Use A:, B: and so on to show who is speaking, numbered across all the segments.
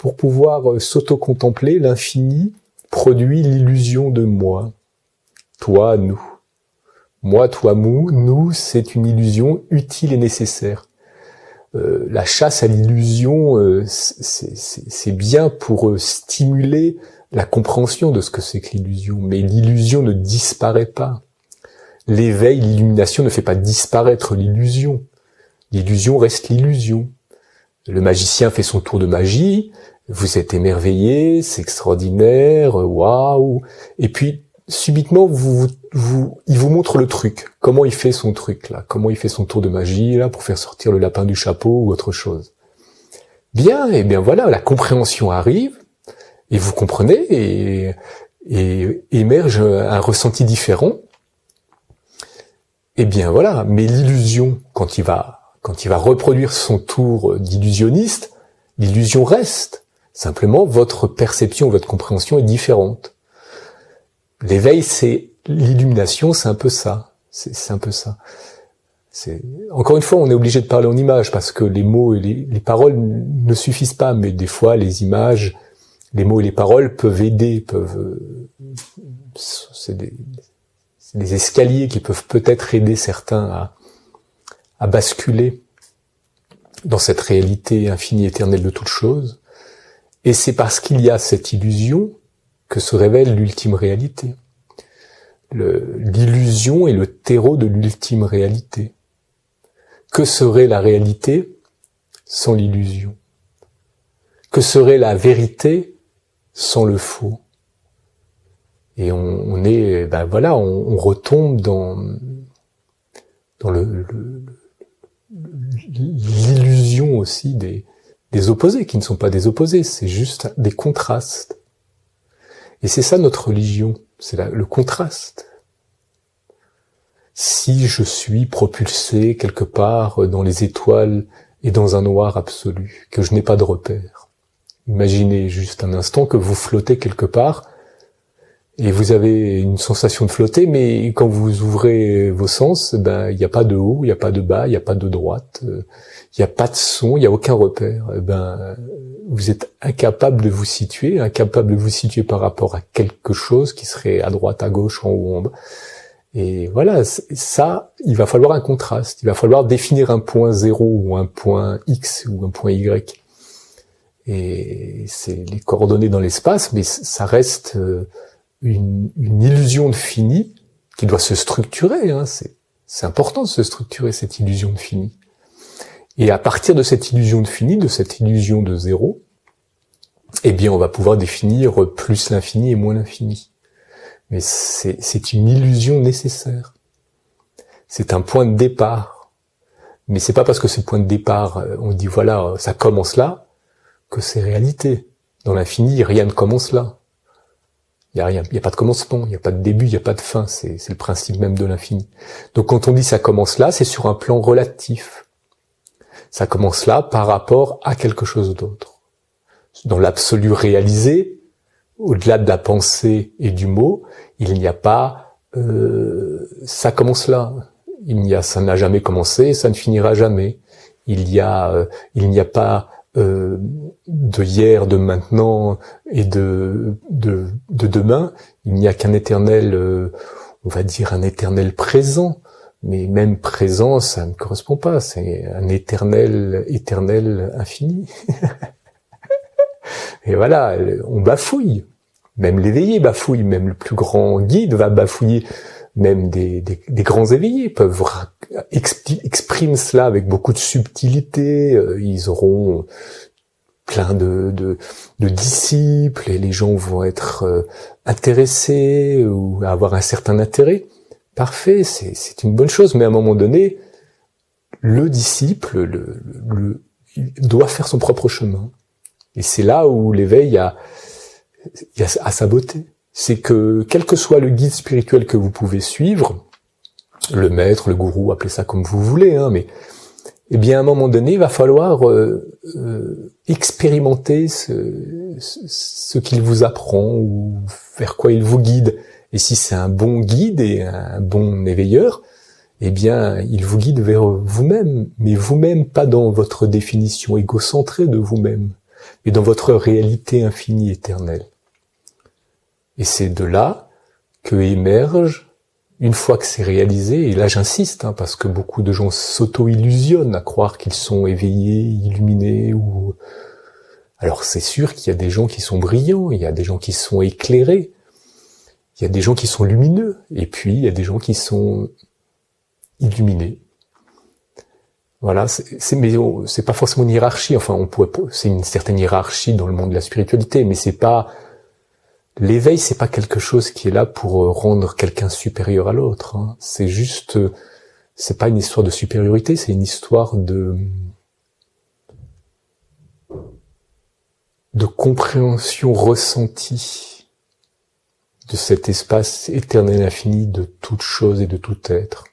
A: pour pouvoir s'auto-contempler, l'infini produit l'illusion de moi. Toi, nous. Moi, toi, nous, c'est une illusion utile et nécessaire. La chasse à l'illusion, c'est bien pour stimuler la compréhension de ce que c'est que l'illusion. Mais l'illusion ne disparaît pas. L'éveil, l'illumination ne fait pas disparaître l'illusion. L'illusion reste l'illusion. Le magicien fait son tour de magie, vous êtes émerveillé, c'est extraordinaire, waouh. Et puis, subitement, il vous montre le truc. Comment il fait son truc, là. Comment il fait son tour de magie, là, pour faire sortir le lapin du chapeau ou autre chose. Bien, et bien voilà, la compréhension arrive, et vous comprenez, et émerge un ressenti différent. Et bien voilà, mais l'illusion, quand il va reproduire son tour d'illusionniste, l'illusion reste. Simplement, votre perception, votre compréhension est différente. L'éveil, c'est l'illumination, c'est un peu ça. C'est un peu ça. Encore une fois, on est obligé de parler en images parce que les mots et les paroles ne suffisent pas, mais des fois, les images, les mots et les paroles peuvent aider, c'est des escaliers qui peuvent peut-être aider certains à basculer dans cette réalité infinie éternelle de toutes choses. Et c'est parce qu'il y a cette illusion que se révèle l'ultime réalité. L'illusion est le terreau de l'ultime réalité. Que serait la réalité sans l'illusion? Que serait la vérité sans le faux? Et on retombe dans l'illusion aussi des opposés, qui ne sont pas des opposés, c'est juste des contrastes. Et c'est ça notre religion, c'est le contraste. Si je suis propulsé quelque part dans les étoiles et dans un noir absolu, que je n'ai pas de repère, imaginez juste un instant que vous flottez quelque part, et vous avez une sensation de flotter, mais quand vous ouvrez vos sens, il n'y a pas de haut, il n'y a pas de bas, il n'y a pas de droite, il n'y a pas de son, il n'y a aucun repère. Vous êtes incapable de vous situer par rapport à quelque chose qui serait à droite, à gauche, en haut, en bas. Et voilà, ça, il va falloir un contraste. Il va falloir définir un point 0 ou un point X ou un point Y. Et c'est les coordonnées dans l'espace, mais ça reste une illusion de fini qui doit se structurer. C'est important de se structurer, cette illusion de fini. Et à partir de cette illusion de fini, de cette illusion de zéro, eh bien, on va pouvoir définir plus l'infini et moins l'infini. Mais c'est une illusion nécessaire. C'est un point de départ. Mais c'est pas parce que c'est le point de départ, on dit voilà, ça commence là, que c'est réalité. Dans l'infini, rien ne commence là. Il y a rien, il y a pas de commencement, il y a pas de début, il y a pas de fin, c'est le principe même de l'infini. Donc quand on dit ça commence là, c'est sur un plan relatif. Ça commence là par rapport à quelque chose d'autre. Dans l'absolu réalisé, au-delà de la pensée et du mot, il n'y a pas ça commence là. Ça n'a jamais commencé, ça ne finira jamais. Il n'y a pas de hier, de maintenant et de demain. Il n'y a qu'un éternel, on va dire un éternel présent. Mais même présent, ça ne correspond pas. C'est un éternel infini. Et voilà, on bafouille. Même l'éveillé bafouille, même le plus grand guide va bafouiller. Même des grands éveillés peuvent exprimer cela avec beaucoup de subtilité. Ils auront plein de disciples et les gens vont être intéressés ou avoir un certain intérêt. Parfait, c'est une bonne chose. Mais à un moment donné, le disciple il doit faire son propre chemin. Et c'est là où l'éveil a sa beauté. C'est que, quel que soit le guide spirituel que vous pouvez suivre, le maître, le gourou, appelez ça comme vous voulez, mais, eh bien, à un moment donné, il va falloir expérimenter ce qu'il vous apprend ou vers quoi il vous guide. Et si c'est un bon guide et un bon éveilleur, eh bien, il vous guide vers vous-même, mais vous-même pas dans votre définition égocentrée de vous-même. mais dans votre réalité infinie éternelle. Et c'est de là que émerge, une fois que c'est réalisé, et là j'insiste, parce que beaucoup de gens s'auto-illusionnent à croire qu'ils sont éveillés, illuminés, ou... Alors c'est sûr qu'il y a des gens qui sont brillants, il y a des gens qui sont éclairés, il y a des gens qui sont lumineux, et puis il y a des gens qui sont illuminés. Voilà, mais c'est pas forcément une hiérarchie, enfin c'est une certaine hiérarchie dans le monde de la spiritualité, mais c'est pas... L'éveil, c'est pas quelque chose qui est là pour rendre quelqu'un supérieur à l'autre. C'est juste, c'est pas une histoire de supériorité, c'est une histoire de compréhension ressentie de cet espace éternel infini de toute chose et de tout être.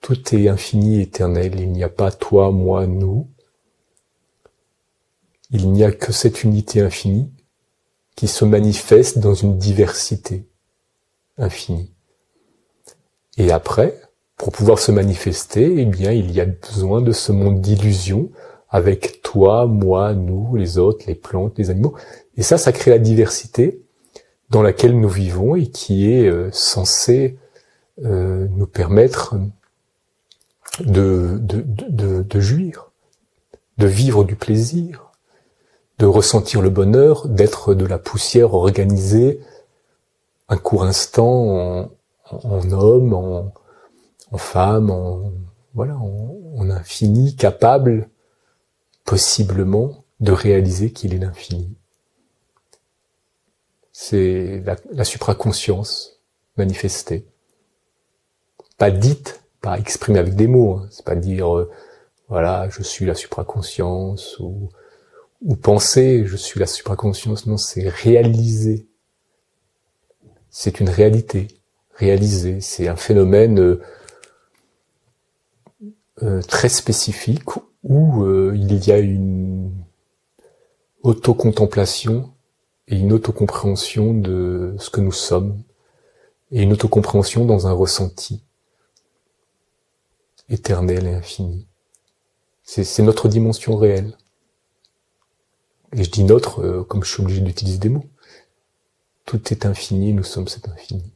A: Tout est infini, éternel. Il n'y a pas toi, moi, nous. Il n'y a que cette unité infinie qui se manifeste dans une diversité infinie. Et après, pour pouvoir se manifester, eh bien, il y a besoin de ce monde d'illusion avec toi, moi, nous, les autres, les plantes, les animaux. Et ça crée la diversité dans laquelle nous vivons et qui est censée nous permettre de jouir, de vivre du plaisir, de ressentir le bonheur, d'être de la poussière organisée un court instant en homme, en femme, en infini, capable possiblement de réaliser qu'il est l'infini. C'est la supraconscience manifestée. Pas dite, pas exprimée avec des mots, c'est pas dire voilà, je suis la supraconscience ou penser, je suis la supraconscience, non, c'est réaliser. C'est une réalité, réalisée. C'est un phénomène très spécifique où il y a une autocontemplation et une autocompréhension de ce que nous sommes, et une autocompréhension dans un ressenti éternel et infini. C'est notre dimension réelle. Et je dis notre, comme je suis obligé d'utiliser des mots. Tout est infini, nous sommes cet infini.